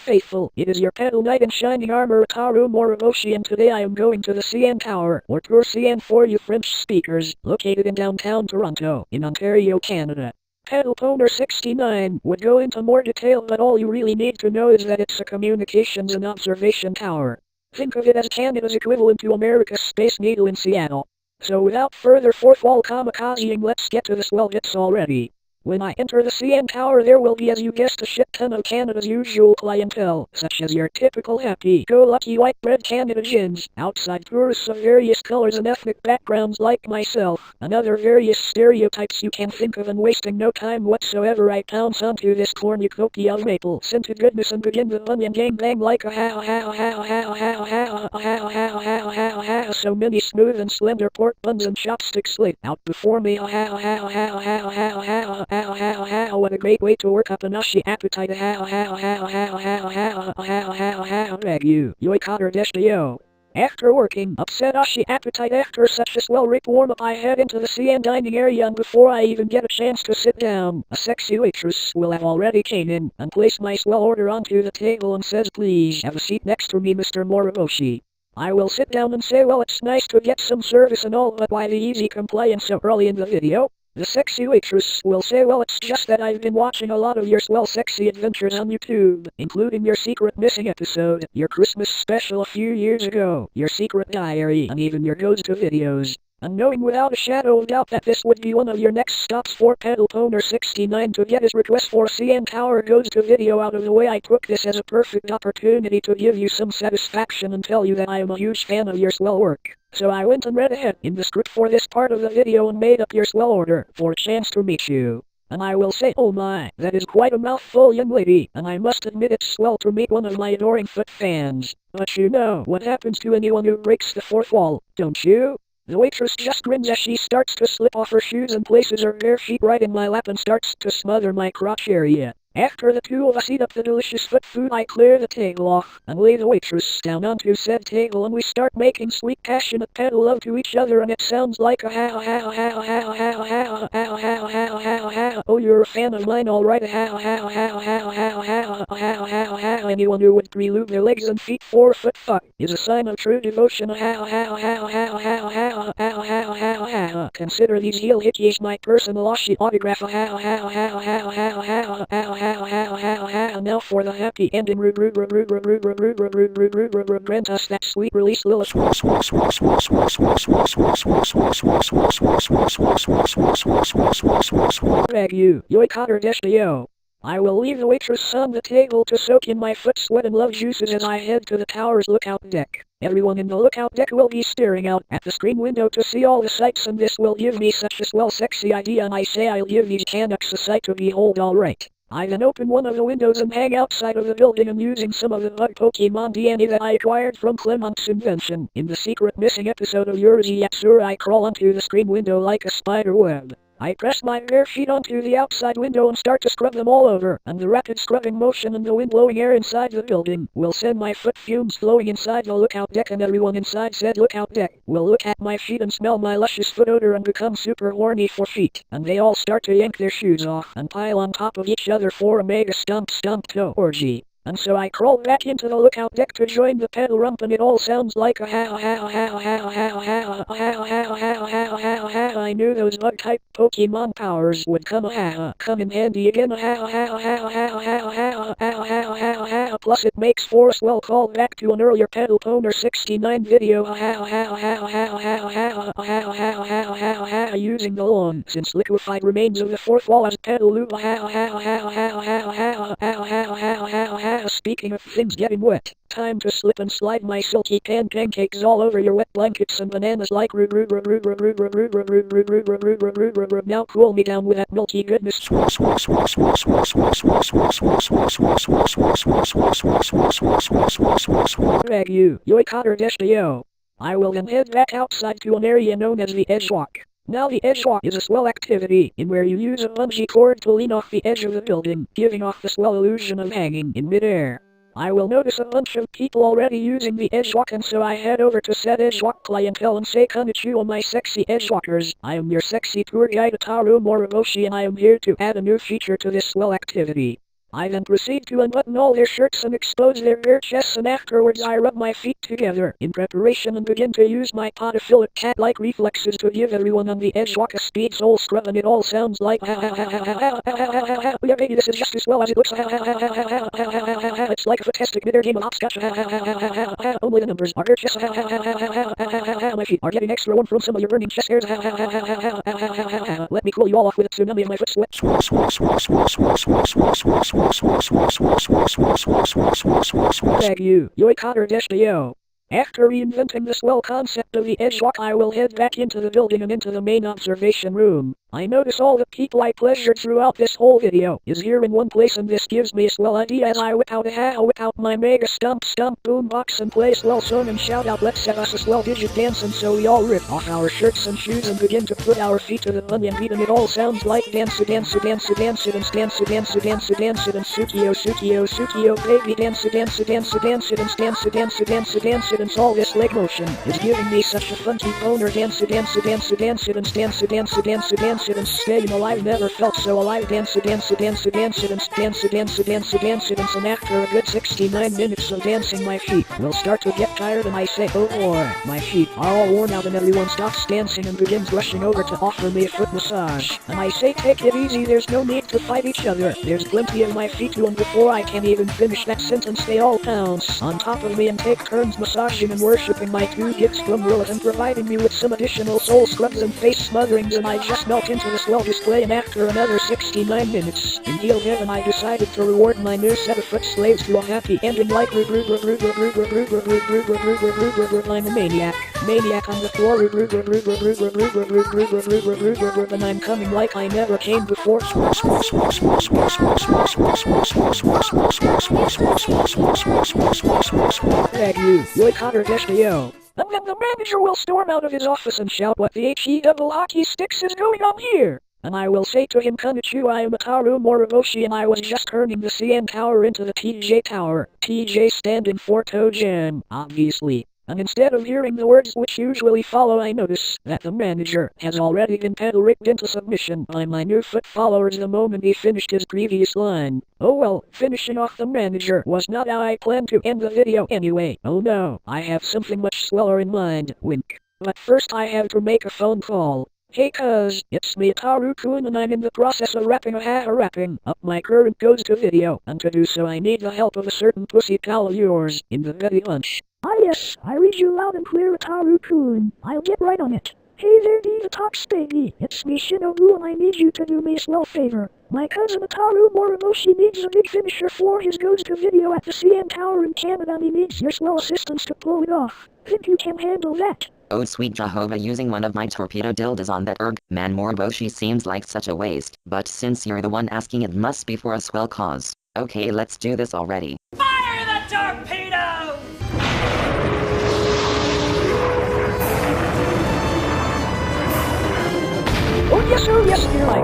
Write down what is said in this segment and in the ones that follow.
faithful, it is your pedal knight in shining armor Ataru Moroboshi, and today I am going to the CN Tower, or Tour CN for you French speakers, located in downtown Toronto, in Ontario, Canada. Pedal Toner 69 would go into more detail, but all you really need to know is that it's a communications and observation tower. Think of it as Canada's equivalent to America's Space Needle in Seattle. So without further fourth wall kamikazing, let's get to the swell hits already. When I enter the CN Tower, there will be, as you guessed, a shit ton of Canada's usual clientele, such as your typical happy-go-lucky white bread Canadians, outside tourists of various colors and ethnic backgrounds like myself, and other various stereotypes you can think of, and wasting no time whatsoever I pounce onto this cornucopia of maple-scented goodness and begin the onion gangbang like a so many smooth and slender pork buns and chopsticks laid out before me. What a great way to work up an ushy appetite. Beg you, yoikotter deshio. After working up said ushy appetite after such a swell rip warm-up, I head into the CN dining area, and before I even get a chance to sit down, a sexy waitress will have already came in and placed my swell order onto the table and says, "Please have a seat next to me, Mr. Moroboshi." I will sit down and say, "Well, it's nice to get some service and all, but why the easy compliance so early in the video?" The sexy waitress will say, "Well, it's just that I've been watching a lot of your swell sexy adventures on YouTube, including your secret missing episode, your Christmas special a few years ago, your secret diary, and even your goes to videos. And knowing without a shadow of doubt that this would be one of your next stops for Pedal Toner 69 to get his request for a CN Tower goes to video out of the way, I took this as a perfect opportunity to give you some satisfaction and tell you that I am a huge fan of your swell work. So I went and read ahead in the script for this part of the video and made up your swell order for a chance to meet you. And I will say, oh my, that is quite a mouthful, young lady, and I must admit it's swell to meet one of my adoring foot fans. But you know what happens to anyone who breaks the fourth wall, don't you?" The waitress just grins as she starts to slip off her shoes and places her bare feet right in my lap and starts to smother my crotch area. After the two of us eat up the delicious foot food, I clear the table off and lay the waitress down onto said table, and we start making sweet passionate pedal love to each other, and it sounds like a oh, you're a fan of mine, alright. Anyone who would prelude their legs and feet for a foot fuck is a sign of true devotion. Consider these heel hitches my personal Oshi autograph. Now for the happy ending. Grant us that sweet release, Lilith. Beg you, yoikotter deshio. I will leave the waitress on the table to soak in my foot sweat and love juices as I head to the tower's lookout deck. Everyone in the lookout deck will be staring out at the screen window to see all the sights, and this will give me such a swell sexy idea, and I say I'll give these Canucks a sight to behold, alright. I then open one of the windows and hang outside of the building, and using some of the bug Pokemon DNA that I acquired from Clement's invention in the secret missing episode of Yurzi Yatsura, I crawl onto the screen window like a spider web. I press my bare feet onto the outside window and start to scrub them all over, and the rapid scrubbing motion and the wind blowing air inside the building will send my foot fumes flowing inside the lookout deck, and everyone inside said lookout deck will look at my feet and smell my luscious foot odor and become super horny for feet, and they all start to yank their shoes off and pile on top of each other for a mega stump toe orgy. And so I crawl back into the lookout deck to join the pedal rump, and it all sounds like a I knew those bug-type Pokemon powers would come in handy again. Plus it makes for a swell call back to an earlier Pedal Toner 69 video. Using the long since liquefied remains of the fourth wall as pedal lube. Speaking of things getting wet, time to slip and slide my silky pancakes all over your wet blankets and bananas like now cool me down with that milky goodness. Beg you, yoikotter deshio. I will then head back outside to an area known as the Edge Walk. Now the edge walk is a swell activity in where you use a bungee cord to lean off the edge of the building, giving off the swell illusion of hanging in midair. I will notice a bunch of people already using the edge walk, and so I head over to said edge walk clientele and say, "Konnichiwa, my sexy edge walkers. I am your sexy tour guide Ataru Moroboshi, and I am here to add a new feature to this swell activity. I then proceed to unbutton all their shirts and expose their bare chests, and afterwards I rub my feet together in preparation and begin to use my podophilic cat-like reflexes to give everyone on the edge walk a speed soul scrub, and it all sounds like yeah baby, this is just as well as it looks. It's like a fantastic bitter game of hopscotch. Only the numbers are just my feet are getting extra warm from some of your burning chest hairs. Let me cool you all off with a tsunami of my foot sweat. Thank you, Yoikater-yo. After reinventing the swell concept of the edgewalk, I will head back into the building and into the main observation room. I notice all the people I pleasured throughout this whole video is here in one place, and this gives me a swell idea as I whip out my mega stump boombox and play swell song and shout out, let's have us a swell digit dance. And so we all rip off our shirts and shoes and begin to put our feet to the bunyan beat, and it all sounds like dance it and sukio baby, dance it and dance it, and all this leg motion is giving me such a funky boner. Dance it and staying alive, never felt so alive. Dance it and after a good 69 minutes of dancing, my feet will start to get tired, and I say, oh boy, my feet are all worn out, and everyone stops dancing and begins rushing over to offer me a foot massage. And I say, take it easy, there's no need to fight each other, there's plenty of my feet too. And before I can even finish that sentence, they all pounce on top of me and take turns massaging and worshipping my two gifts from Lilith and providing me with some additional soul scrubs and face smotherings, and I just melt into the swell display. And after another 69 minutes in heel heaven, I decided to reward my new set of foot slaves to a happy ending like I'm a maniac on the floor, and I'm coming like I never came before. Thank you, Yoikater-yo. And then the manager will storm out of his office and shout, what the he-double hockey sticks is going on here? And I will say to him, Konnichiwa, I am Ataru Moroboshi, and I was just turning the CN Tower into the TJ Tower. TJ standing for Toe Jam, obviously. And instead of hearing the words which usually follow, I notice that the manager has already been pedal-ripped into submission by my new foot followers the moment he finished his previous line. Oh well, finishing off the manager was not how I planned to end the video anyway. Oh no, I have something much sweller in mind, wink. But first I have to make a phone call. Hey cuz, it's me Ataru-kun, and I'm in the process of wrapping up my current goes to video, and to do so I need the help of a certain pussy pal of yours in the Betty Bunch. Ah yes, I read you loud and clear, Ataru-kun. I'll get right on it. Hey there, Diva Talks baby, it's me Shinobu, and I need you to do me a small favor. My cousin Ataru Moroboshi needs a big finisher for his goes to video at the CN Tower in Canada, and he needs your swell assistance to pull it off. Think you can handle that? Oh sweet Jehovah, using one of my torpedo dildos on that man Moroboshi seems like such a waste, but since you're the one asking, it must be for a swell cause. Okay, let's do this already. Fire the torpedo! Oh yes sir, yes dear, like.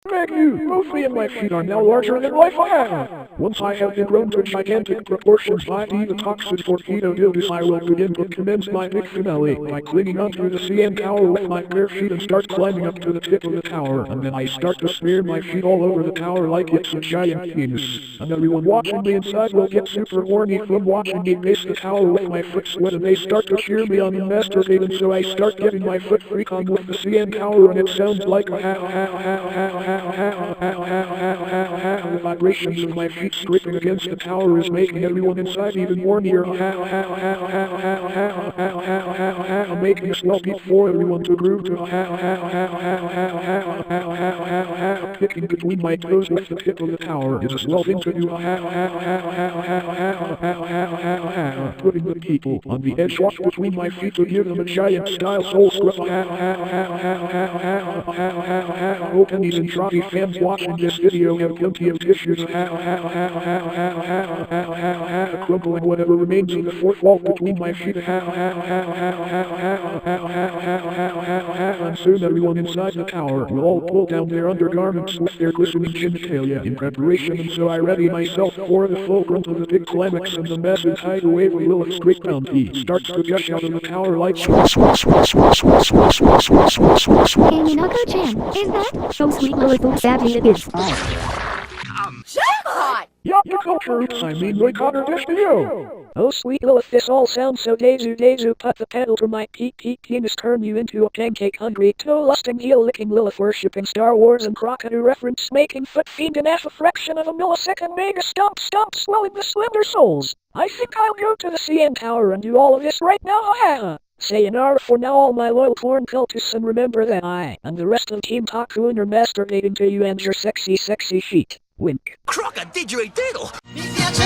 Thank you! Both me and my feet are now larger than life I have. Once I have been grown to gigantic proportions by the toxic torpedo dildos, I will begin to commence my big finale by clinging onto the CN Tower with my bare feet and start climbing up to the tip of the tower, and then I start to smear my feet all over the tower like it's a giant penis. And everyone watching me inside will get super horny from watching me pace the tower with my foot sweat, and they start to cheer me on and masturbate, and so I start getting my foot freak on with the CN Tower, and it sounds like a the vibrations of my feet scraping against the tower is making everyone inside even hornier. Making a swell beat for everyone to groove to. Kicking between my toes with the tip of the tower is a swell thing to do. Putting the people on the edge walk between my feet to give them a giant style soul scrub. Oh, pennies and trophy fans watch watching this video have plenty of tissues crumbling whatever remains of the fourth wall between my feet and soon everyone inside the tower will all pull down their undergarments with their glistening genitalia in preparation, and so I ready myself for the full grunt of the big climax, and the massive tidal wave of Lilith's great bounty starts to gush out of the tower like Hey, Minako-chan, is that so sweet Lilith? Sadly it is. yup, you culture oops, I mean Roy Cotter dish to you. Oh sweet Lilith, this all sounds so dezu, put the pedal to my peak penis, turn you into a pancake hungry, toe-lusting, heel-licking Lilith worshipping Star Wars and Crocodile reference making foot fiend in half a fraction of a millisecond mega stomp swelling the slender souls. I think I'll go to the CN Tower and do all of this right now, Sayonara for now all my loyal porn cultists, and remember that I and the rest of Team Takuin are masturbating to you and your sexy sheet. Wink. Croc-a-didgeridoo!